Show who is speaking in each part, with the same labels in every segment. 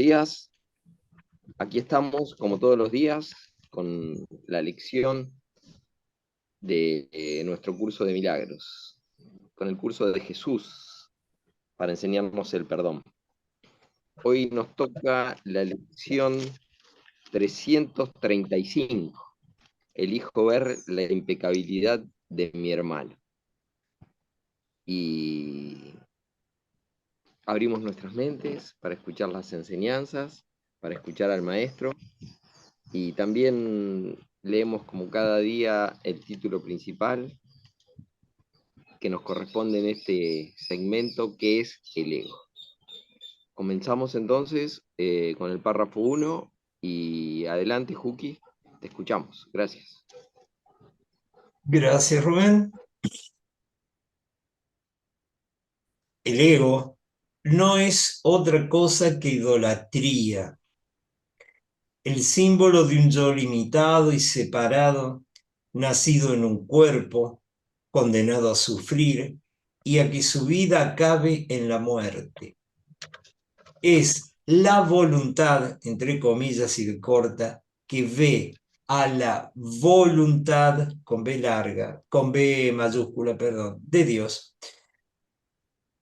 Speaker 1: días. Aquí estamos, como todos los días, con la lección de nuestro curso de milagros, con el curso de Jesús, para enseñarnos el perdón. Hoy nos toca la lección 335. Elijo ver la impecabilidad de mi hermano. Y abrimos nuestras mentes para escuchar las enseñanzas, para escuchar al maestro. Y también leemos como cada día el título principal que nos corresponde en este segmento, que es el ego. Comenzamos entonces con el párrafo 1 y adelante, Juki, te escuchamos. Gracias.
Speaker 2: Gracias, Rubén. El ego no es otra cosa que idolatría, el símbolo de un yo limitado y separado, nacido en un cuerpo, condenado a sufrir y a que su vida acabe en la muerte. Es la voluntad, entre comillas y corta, que ve a la voluntad, con B larga, con B mayúscula, perdón, de Dios,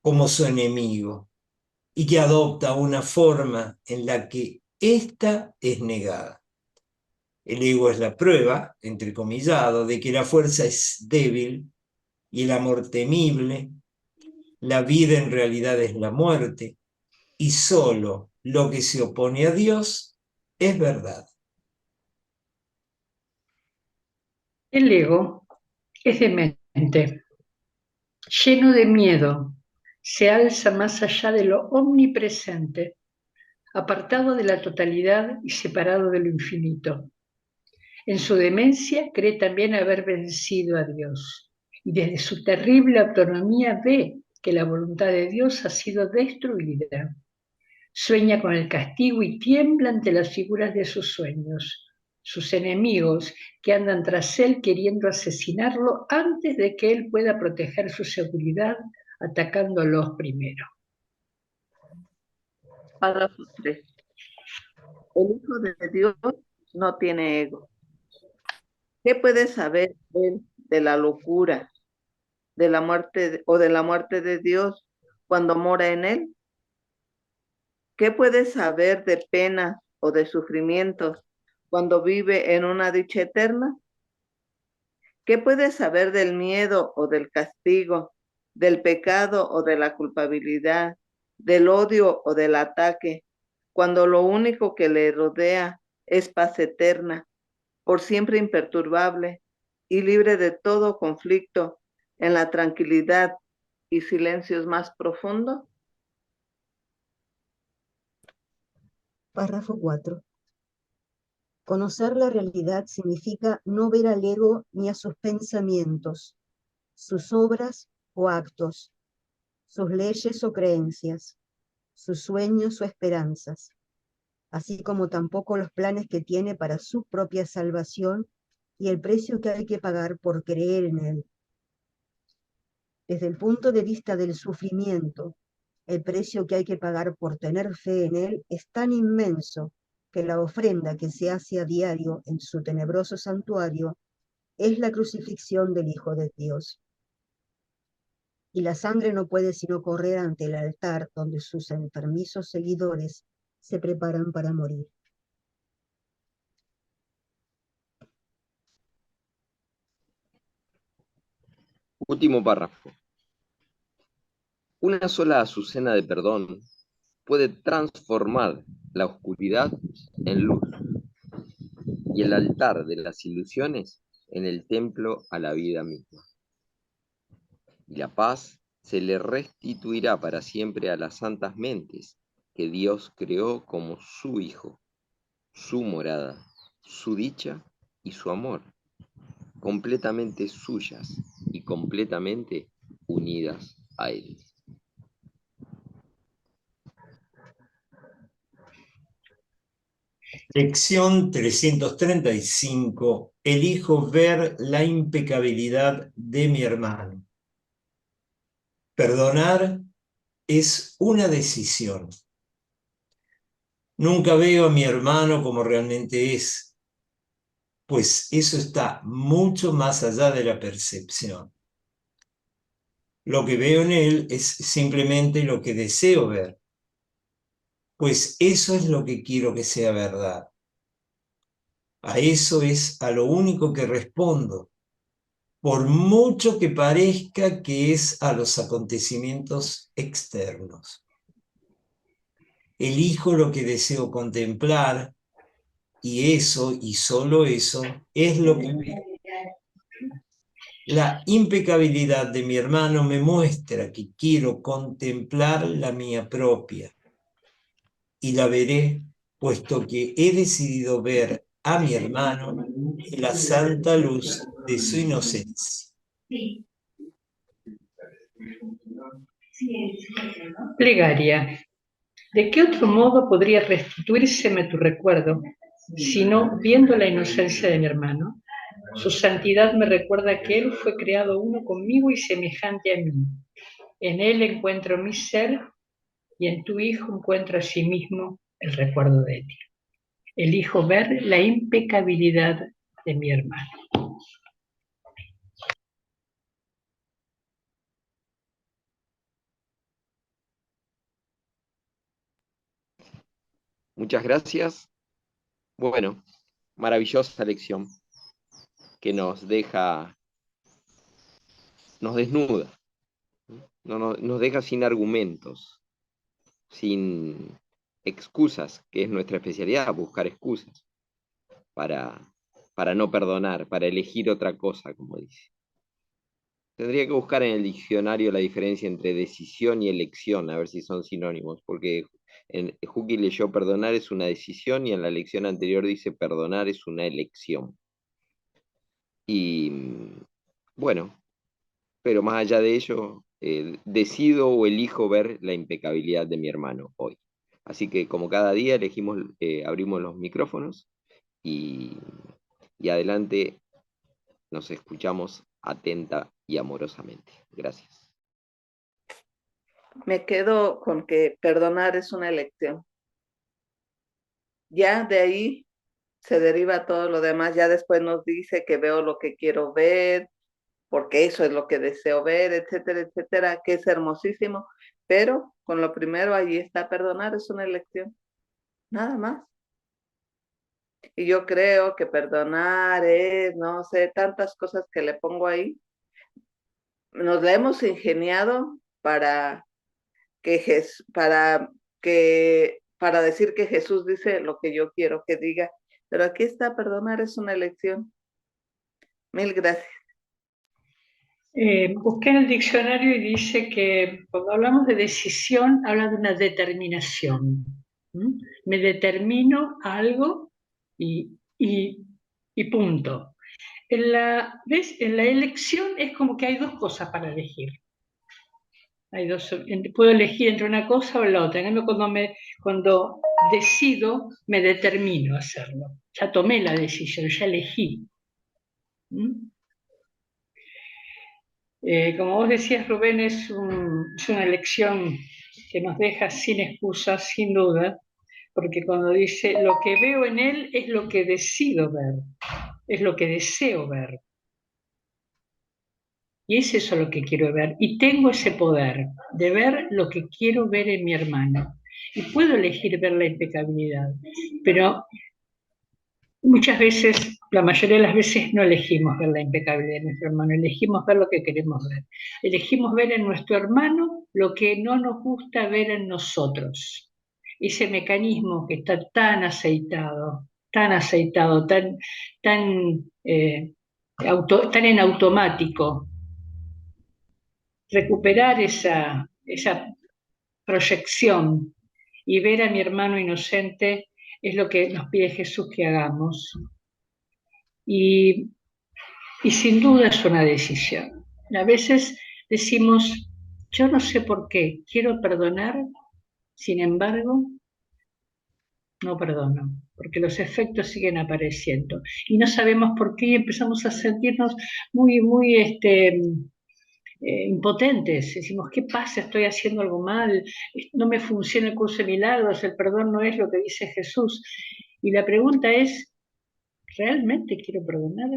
Speaker 2: como su enemigo, y que adopta una forma en la que ésta es negada. El ego es la prueba, entrecomillado, de que la fuerza es débil y el amor temible, la vida en realidad es la muerte, y solo lo que se opone a Dios es verdad.
Speaker 3: El ego es demente, lleno de miedo, se alza más allá de lo omnipresente, apartado de la totalidad y separado de lo infinito. En su demencia cree también haber vencido a Dios, y desde su terrible autonomía ve que la voluntad de Dios ha sido destruida. Sueña con el castigo y tiembla ante las figuras de sus sueños, sus enemigos que andan tras él queriendo asesinarlo antes de que él pueda proteger su seguridad atacándolos primero.
Speaker 4: Párrafo 3. El Hijo de Dios no tiene ego. ¿Qué puede saber él de la locura, de la muerte o de la muerte de Dios cuando mora en él? ¿Qué puede saber de penas o de sufrimientos cuando vive en una dicha eterna? ¿Qué puede saber del miedo o del castigo, del pecado o de la culpabilidad, del odio o del ataque, cuando lo único que le rodea es paz eterna, por siempre imperturbable y libre de todo conflicto, en la tranquilidad y silencios más profundos?
Speaker 5: Párrafo 4. Conocer la realidad significa no ver al ego ni a sus pensamientos, sus obras o actos, sus leyes o creencias, sus sueños o esperanzas, así como tampoco los planes que tiene para su propia salvación y el precio que hay que pagar por creer en él. Desde el punto de vista del sufrimiento, el precio que hay que pagar por tener fe en él es tan inmenso que la ofrenda que se hace a diario en su tenebroso santuario es la crucifixión del Hijo de Dios. Y la sangre no puede sino correr ante el altar donde sus enfermizos seguidores se preparan para morir.
Speaker 1: Último párrafo. Una sola azucena de perdón puede transformar la oscuridad en luz y el altar de las ilusiones en el templo a la vida misma. Y la paz se le restituirá para siempre a las santas mentes que Dios creó como su Hijo, su morada, su dicha y su amor, completamente suyas y completamente unidas a Él.
Speaker 2: Lección 335. Elijo ver la impecabilidad de mi hermano. Perdonar es una decisión. Nunca veo a mi hermano como realmente es, pues eso está mucho más allá de la percepción. Lo que veo en él es simplemente lo que deseo ver, pues eso es lo que quiero que sea verdad. A eso es a lo único que respondo, por mucho que parezca que es a los acontecimientos externos. Elijo lo que deseo contemplar y eso, y solo eso, es lo que veo. La impecabilidad de mi hermano me muestra que quiero contemplar la mía propia y la veré, puesto que he decidido ver a mi hermano en la santa luz de su inocencia.
Speaker 3: Plegaria. ¿De qué otro modo podría restituírseme tu recuerdo, sino viendo la inocencia de mi hermano? Su santidad me recuerda que él fue creado uno conmigo y semejante a mí. En él encuentro mi ser y en tu hijo encuentro asimismo el recuerdo de ti. Elijo ver la impecabilidad de mi hermano.
Speaker 1: Muchas gracias. Bueno, maravillosa lección que nos deja, nos desnuda, nos deja sin argumentos, sin excusas, que es nuestra especialidad, buscar excusas para, para no perdonar, para elegir otra cosa, como dice. Tendría que buscar en el diccionario la diferencia entre decisión y elección, a ver si son sinónimos, porque Juki leyó perdonar es una decisión y en la lección anterior dice perdonar es una elección. Y bueno, pero más allá de ello, decido o elijo ver la impecabilidad de mi hermano hoy. Así que como cada día elegimos, abrimos los micrófonos y, y adelante nos escuchamos atenta y amorosamente. Gracias.
Speaker 4: Me quedo con que perdonar es una elección. Ya de ahí se deriva todo lo demás. Ya después nos dice que veo lo que quiero ver, porque eso es lo que deseo ver, etcétera, etcétera, que es hermosísimo. Pero con lo primero ahí está, perdonar es una elección, nada más. Y yo creo que perdonar es, no sé, tantas cosas que le pongo ahí. Nos la hemos ingeniado para para decir que Jesús dice lo que yo quiero que diga. Pero aquí está, perdonar es una elección. Mil gracias.
Speaker 3: Busqué en el diccionario y dice que cuando hablamos de decisión, habla de una determinación. Me determino a algo y punto. ¿Ves? En la elección es como que hay dos cosas para elegir. Puedo elegir entre una cosa o la otra. En cambio, cuando decido, me determino a hacerlo. Ya tomé la decisión, ya elegí. Como vos decías, Rubén, es una lección que nos deja sin excusas, sin duda, porque cuando dice, lo que veo en él es lo que decido ver, es lo que deseo ver. Y es eso lo que quiero ver. Y tengo ese poder de ver lo que quiero ver en mi hermano. Y puedo elegir ver la impecabilidad, pero muchas veces, la mayoría de las veces, no elegimos ver la impecabilidad de nuestro hermano, elegimos ver lo que queremos ver. Elegimos ver en nuestro hermano lo que no nos gusta ver en nosotros. Ese mecanismo que está tan aceitado, tan en automático. Recuperar esa proyección y ver a mi hermano inocente es lo que nos pide Jesús que hagamos. Y sin duda es una decisión. A veces decimos, yo no sé por qué, quiero perdonar, sin embargo, no perdono, porque los efectos siguen apareciendo. Y no sabemos por qué y empezamos a sentirnos muy impotentes. Decimos, ¿qué pasa? ¿Estoy haciendo algo mal? ¿No me funciona el curso de milagros? ¿El perdón no es lo que dice Jesús? Y la pregunta es, ¿realmente quiero perdonar?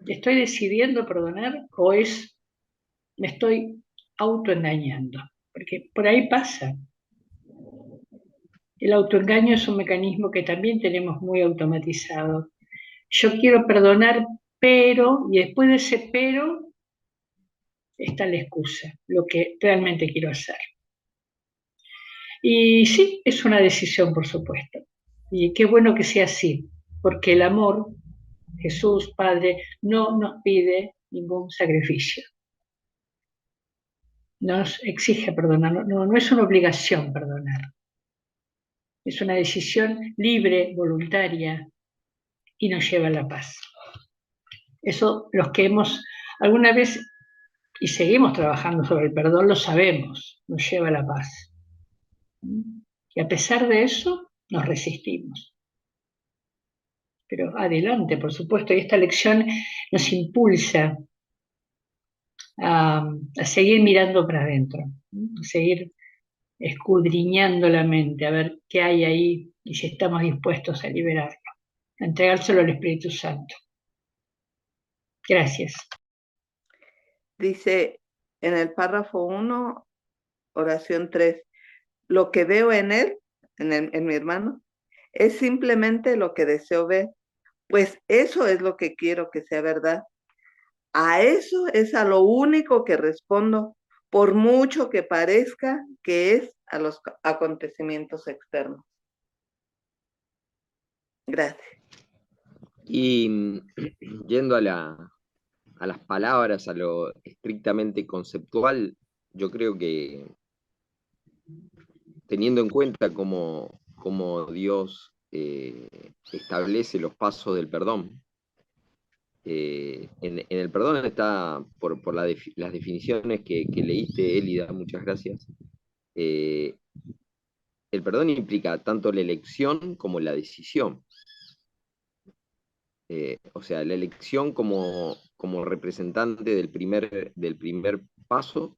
Speaker 3: ¿Estoy decidiendo perdonar o me estoy autoengañando? Porque por ahí pasa. El autoengaño es un mecanismo que también tenemos muy automatizado. Yo quiero perdonar, pero, y después de ese pero, está la excusa, lo que realmente quiero hacer. Y sí, es una decisión, por supuesto. Y qué bueno que sea así, porque el amor, Jesús, Padre, no nos pide ningún sacrificio. Nos exige perdonar, no es una obligación perdonar. Es una decisión libre, voluntaria, y nos lleva a la paz. Eso los que hemos alguna vez y seguimos trabajando sobre el perdón, lo sabemos, nos lleva a la paz. Y a pesar de eso, nos resistimos. Pero adelante, por supuesto, y esta lección nos impulsa a seguir mirando para adentro, a seguir escudriñando la mente, a ver qué hay ahí y si estamos dispuestos a liberarlo, a entregárselo al Espíritu Santo. Gracias.
Speaker 4: Dice en el párrafo 1, oración 3, lo que veo en él, en mi hermano, es simplemente lo que deseo ver, pues eso es lo que quiero que sea verdad. A eso es a lo único que respondo, por mucho que parezca que es a los acontecimientos externos. Gracias.
Speaker 1: Y yendo a las palabras, a lo estrictamente conceptual, yo creo que teniendo en cuenta cómo Dios establece los pasos del perdón, en el perdón está, por las definiciones que leíste, Elida, muchas gracias, el perdón implica tanto la elección como la decisión. O sea, la elección como representante del primer paso,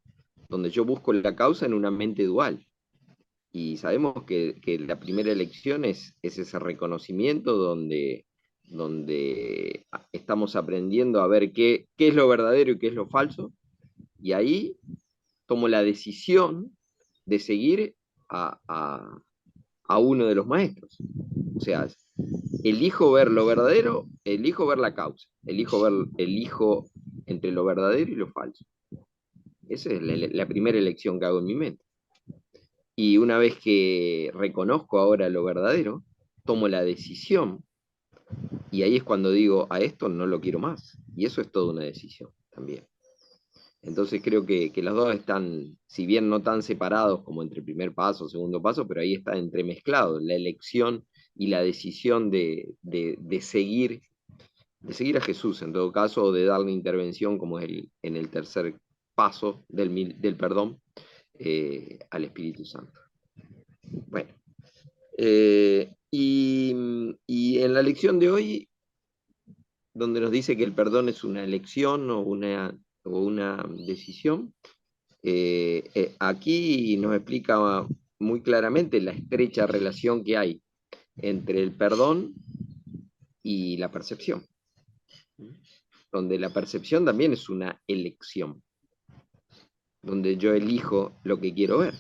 Speaker 1: donde yo busco la causa en una mente dual. Y sabemos que la primera elección es ese reconocimiento donde estamos aprendiendo a ver qué es lo verdadero y qué es lo falso, y ahí tomo la decisión de seguir a uno de los maestros. O sea, elijo ver lo verdadero, elijo ver la causa, elijo entre lo verdadero y lo falso. Esa es la primera elección que hago en mi mente. Y una vez que reconozco ahora lo verdadero, tomo la decisión, y ahí es cuando digo, a esto no lo quiero más. Y eso es toda una decisión también. Entonces creo que las dos están, si bien no tan separados como entre primer paso, segundo paso, pero ahí está entremezclado, la elección y la decisión de seguir a Jesús, en todo caso, o de darle intervención, como es en el tercer paso del perdón, al Espíritu Santo. Bueno, y en la lección de hoy, donde nos dice que el perdón es una elección o una decisión, aquí nos explica muy claramente la estrecha relación que hay entre el perdón y la percepción, donde la percepción también es una elección, donde yo elijo lo que quiero ver,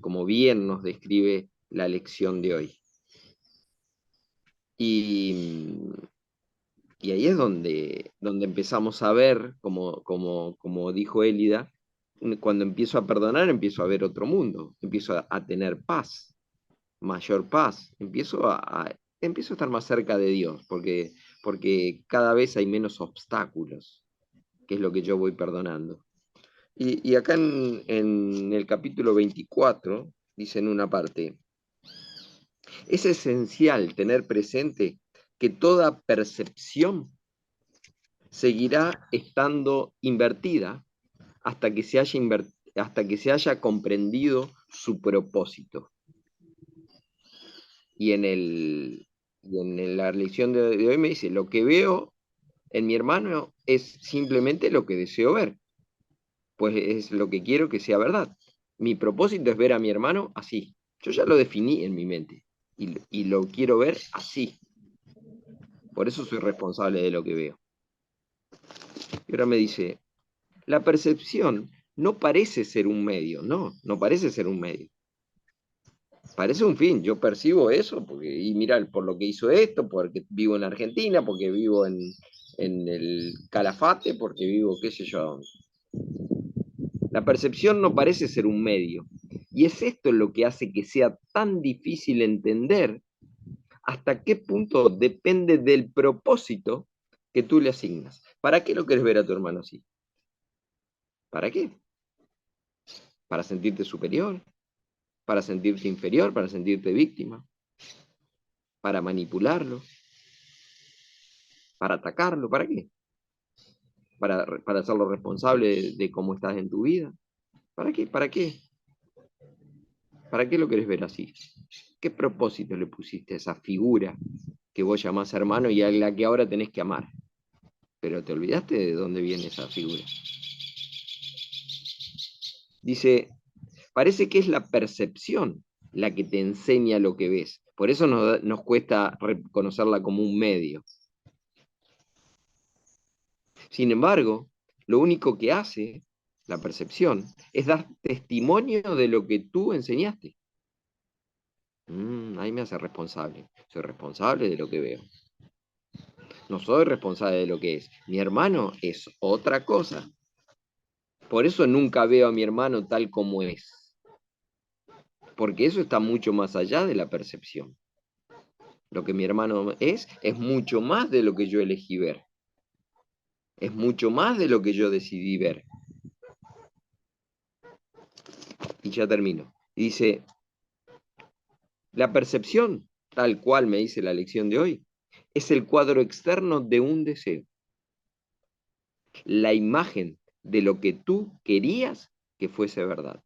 Speaker 1: como bien nos describe la lección de hoy. Y ahí es donde empezamos a ver, como dijo Élida, cuando empiezo a perdonar, empiezo a ver otro mundo, empiezo a tener paz, mayor paz, empiezo a estar más cerca de Dios, porque cada vez hay menos obstáculos, que es lo que yo voy perdonando. Y acá en el capítulo 24, dice en una parte, es esencial tener presente que toda percepción seguirá estando invertida hasta que se haya comprendido su propósito. Y en la lección de hoy me dice, lo que veo en mi hermano es simplemente lo que deseo ver, pues es lo que quiero que sea verdad. Mi propósito es ver a mi hermano así. Yo ya lo definí en mi mente y lo quiero ver así. Por eso soy responsable de lo que veo. Y ahora me dice, la percepción no parece ser un medio, no parece ser un medio. Parece un fin, yo percibo eso, porque, y mira, por lo que hizo esto, porque vivo en Argentina, porque vivo en el Calafate, porque vivo qué sé yo. La percepción no parece ser un medio, y es esto lo que hace que sea tan difícil entender hasta qué punto depende del propósito que tú le asignas. ¿Para qué lo quieres ver a tu hermano así? ¿Para qué? ¿Para sentirte superior? ¿Para sentirte inferior? ¿Para sentirte víctima? ¿Para manipularlo? ¿Para atacarlo? ¿Para qué? ¿Para hacerlo responsable de cómo estás en tu vida? ¿Para qué? ¿Para qué? ¿Para qué lo querés ver así? ¿Qué propósito le pusiste a esa figura que vos llamás hermano y a la que ahora tenés que amar? Pero te olvidaste de dónde viene esa figura. Dice, parece que es la percepción la que te enseña lo que ves. Por eso nos cuesta reconocerla como un medio. Sin embargo, lo único que hace la percepción es dar testimonio de lo que tú enseñaste. Ahí me hace responsable. Soy responsable de lo que veo. No soy responsable de lo que es. Mi hermano es otra cosa. Por eso nunca veo a mi hermano tal como es. Porque eso está mucho más allá de la percepción. Lo que mi hermano es mucho más de lo que yo elegí ver. Es mucho más de lo que yo decidí ver. Y ya termino. Y dice, la percepción, tal cual me dice la lección de hoy, es el cuadro externo de un deseo. La imagen de lo que tú querías que fuese verdad.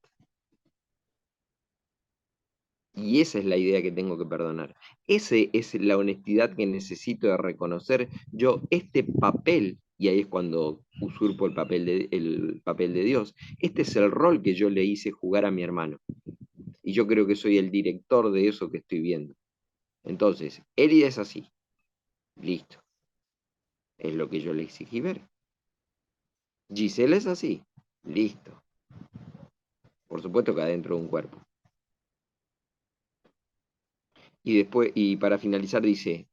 Speaker 1: Y esa es la idea que tengo que perdonar. Esa es la honestidad que necesito de reconocer yo este papel, y ahí es cuando usurpo el papel de Dios. Este es el rol que yo le hice jugar a mi hermano. Y yo creo que soy el director de eso que estoy viendo. Entonces, Elida es así. Listo. Es lo que yo le exigí ver. Gisela es así. Listo. Por supuesto que adentro de un cuerpo. Y después, y para finalizar dice,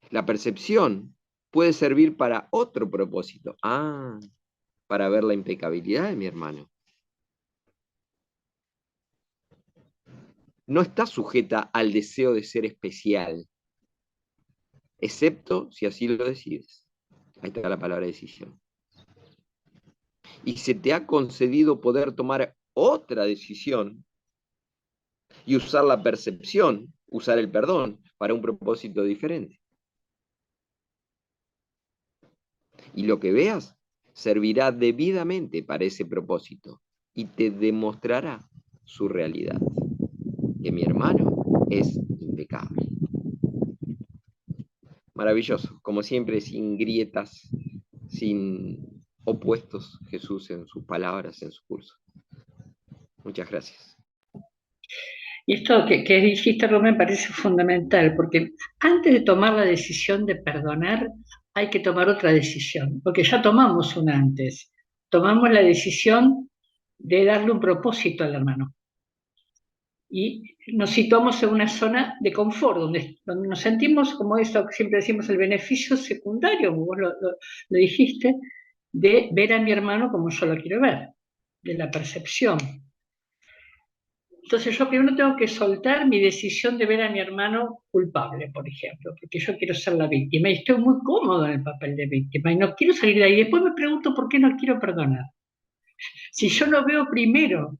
Speaker 1: la percepción puede servir para otro propósito. Para ver la impecabilidad de mi hermano. No está sujeta al deseo de ser especial, excepto si así lo decides. Ahí está la palabra decisión. Y se te ha concedido poder tomar otra decisión y usar la percepción, usar el perdón para un propósito diferente. Y lo que veas servirá debidamente para ese propósito y te demostrará su realidad, que mi hermano es impecable. Maravilloso, como siempre, sin grietas, sin opuestos, Jesús en sus palabras, en su curso. Muchas gracias.
Speaker 3: Y esto que dijiste, Rubén, me parece fundamental, porque antes de tomar la decisión de perdonar, hay que tomar otra decisión, porque ya tomamos una antes. Tomamos la decisión de darle un propósito al hermano. Y nos situamos en una zona de confort, donde nos sentimos, como esto que siempre decimos, el beneficio secundario, como vos lo dijiste, de ver a mi hermano como yo lo quiero ver, de la percepción. Entonces yo primero tengo que soltar mi decisión de ver a mi hermano culpable, por ejemplo, porque yo quiero ser la víctima y estoy muy cómodo en el papel de víctima y no quiero salir de ahí. Después me pregunto por qué no quiero perdonar. Si yo no veo primero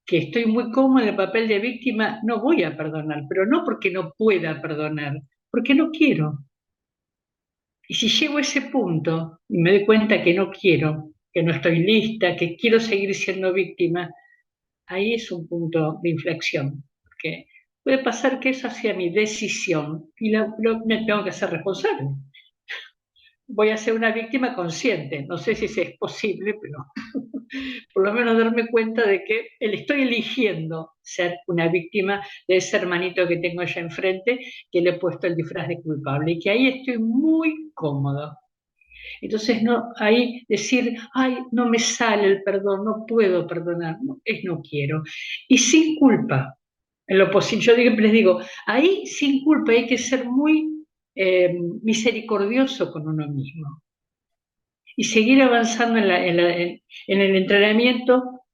Speaker 3: que estoy muy cómodo en el papel de víctima, no voy a perdonar, pero no porque no pueda perdonar, porque no quiero. Y si llego a ese punto y me doy cuenta que no quiero, que no estoy lista, que quiero seguir siendo víctima, ahí es un punto de inflexión, porque puede pasar que eso sea mi decisión y me tengo que hacer responsable. Voy a ser una víctima consciente, no sé si es posible, pero por lo menos darme cuenta de que estoy eligiendo ser una víctima de ese hermanito que tengo allá enfrente, que le he puesto el disfraz de culpable, y que ahí estoy muy cómodo. Entonces, no, ahí decir, ay, no me sale el perdón, no puedo perdonar, no, no quiero. Y sin culpa, en lo posible, yo siempre les digo, ahí sin culpa hay que ser muy misericordioso con uno mismo y seguir avanzando en el entrenamiento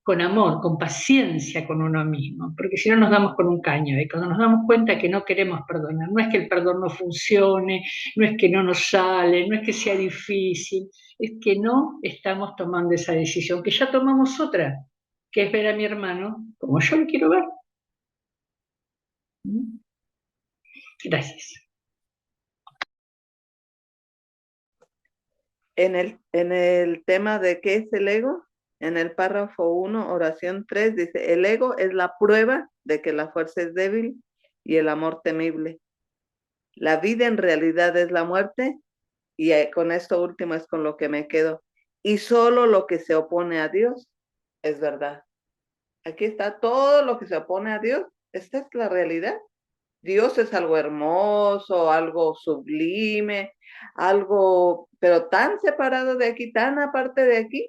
Speaker 3: con amor, con paciencia con uno mismo, porque si no nos damos con un caño, y cuando nos damos cuenta que no queremos perdonar, no es que el perdón no funcione, no es que no nos sale, no es que sea difícil, es que no estamos tomando esa decisión, que ya tomamos otra, que es ver a mi hermano como yo lo quiero ver. Gracias.
Speaker 4: En el tema de qué es el ego, en el párrafo 1, oración 3, dice, el ego es la prueba de que la fuerza es débil y el amor temible. La vida en realidad es la muerte, y con esto último es con lo que me quedo. Y solo lo que se opone a Dios es verdad. Aquí está todo lo que se opone a Dios. Esta es la realidad. Dios es algo hermoso, algo sublime, algo, pero tan separado de aquí, tan aparte de aquí,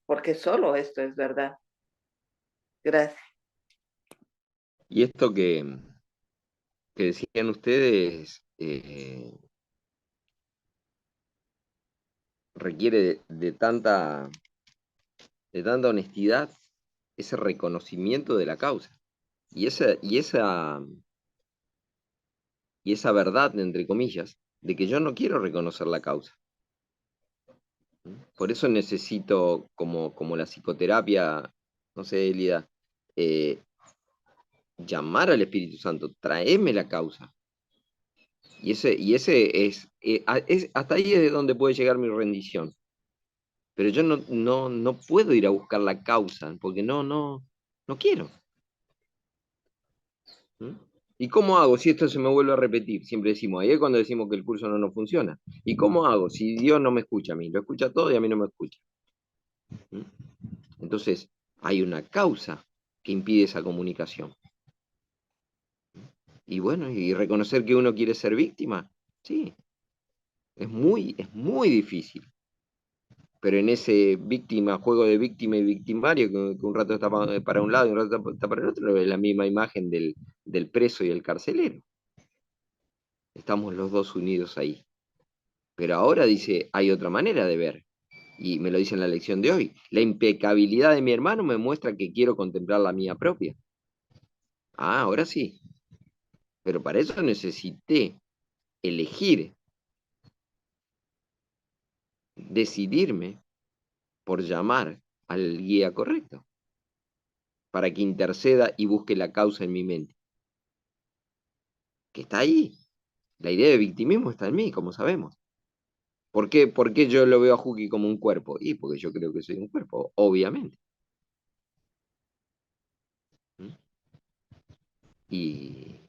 Speaker 4: porque solo esto es verdad. Gracias.
Speaker 1: Y esto que decían ustedes requiere de tanta honestidad, ese reconocimiento de la causa. Y esa verdad, entre comillas, de que yo no quiero reconocer la causa. Por eso necesito, como la psicoterapia, no sé, Elida, llamar al Espíritu Santo, traeme la causa. Y ese hasta ahí es donde puede llegar mi rendición. Pero yo no puedo ir a buscar la causa, porque no quiero. ¿Mm? ¿Y cómo hago si esto se me vuelve a repetir? Siempre decimos, ahí es cuando decimos que el curso no nos funciona. ¿Y cómo hago si Dios no me escucha a mí? Lo escucha todo y a mí no me escucha. ¿Mm? Entonces, hay una causa que impide esa comunicación. Y bueno, y reconocer que uno quiere ser víctima, sí, es muy difícil. Pero en ese juego de víctima y victimario, que un rato está para un lado y un rato está para el otro, es la misma imagen del preso y el carcelero. Estamos los dos unidos ahí. Pero ahora dice, hay otra manera de ver. Y me lo dice en la lección de hoy. La impecabilidad de mi hermano me muestra que quiero contemplar la mía propia. Ah, ahora sí. Pero para eso necesité elegir, decidirme por llamar al guía correcto, para que interceda y busque la causa en mi mente. Que está ahí. La idea de victimismo está en mí, como sabemos. ¿Por qué yo lo veo a Juki como un cuerpo? Y porque yo creo que soy un cuerpo, obviamente. ¿Mm? Y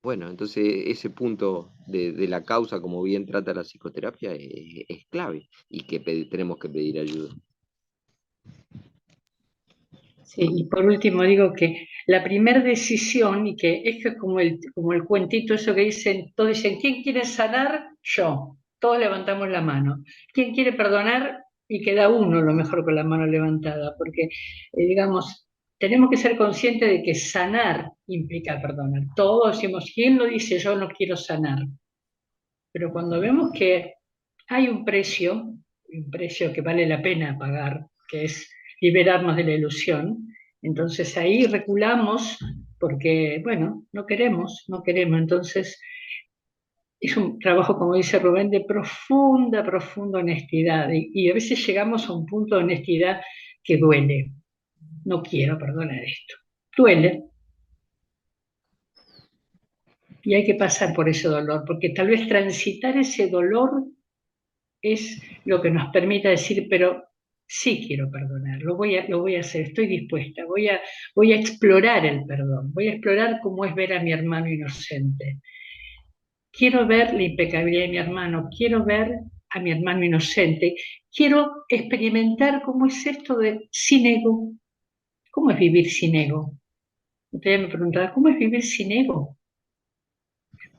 Speaker 1: bueno, entonces ese punto de la causa, como bien trata la psicoterapia, es clave y que tenemos que pedir ayuda.
Speaker 3: Sí, y por último digo que la primera decisión, y que es como el cuentito eso que dicen, todos dicen, ¿quién quiere sanar? Yo. Todos levantamos la mano. ¿Quién quiere perdonar? Y queda uno lo mejor con la mano levantada, porque, digamos, tenemos que ser conscientes de que sanar implica perdonar. Todos decimos, ¿quién lo dice? Yo no quiero sanar. Pero cuando vemos que hay un precio que vale la pena pagar, que es liberarnos de la ilusión, entonces ahí reculamos porque, bueno, no queremos. Entonces es un trabajo, como dice Rubén, de profunda honestidad y a veces llegamos a un punto de honestidad que duele. No quiero perdonar esto. Duele. Y hay que pasar por ese dolor, porque tal vez transitar ese dolor es lo que nos permite decir, pero Sí quiero perdonar, lo voy a hacer, estoy dispuesta, voy a explorar el perdón, voy a explorar cómo es ver a mi hermano inocente. Quiero ver la impecabilidad de mi hermano, quiero ver a mi hermano inocente, quiero experimentar cómo es esto de sin ego. ¿Cómo es vivir sin ego? Usted me preguntaba, ¿cómo es vivir sin ego?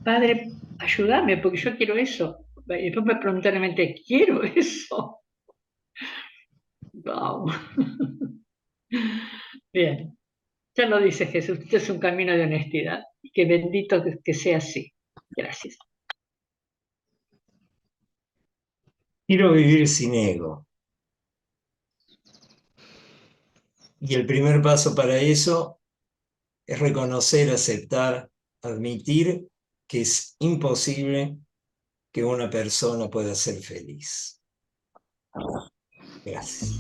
Speaker 3: Padre, ayúdame, porque yo quiero eso. Y después me preguntaron, ¿quiero eso? Wow. Bien, ya lo dice Jesús, esto es un camino de honestidad. Y que bendito que sea así. Gracias.
Speaker 2: Quiero vivir sin ego. Y el primer paso para eso es reconocer, aceptar, admitir que es imposible que una persona pueda ser feliz. Gracias.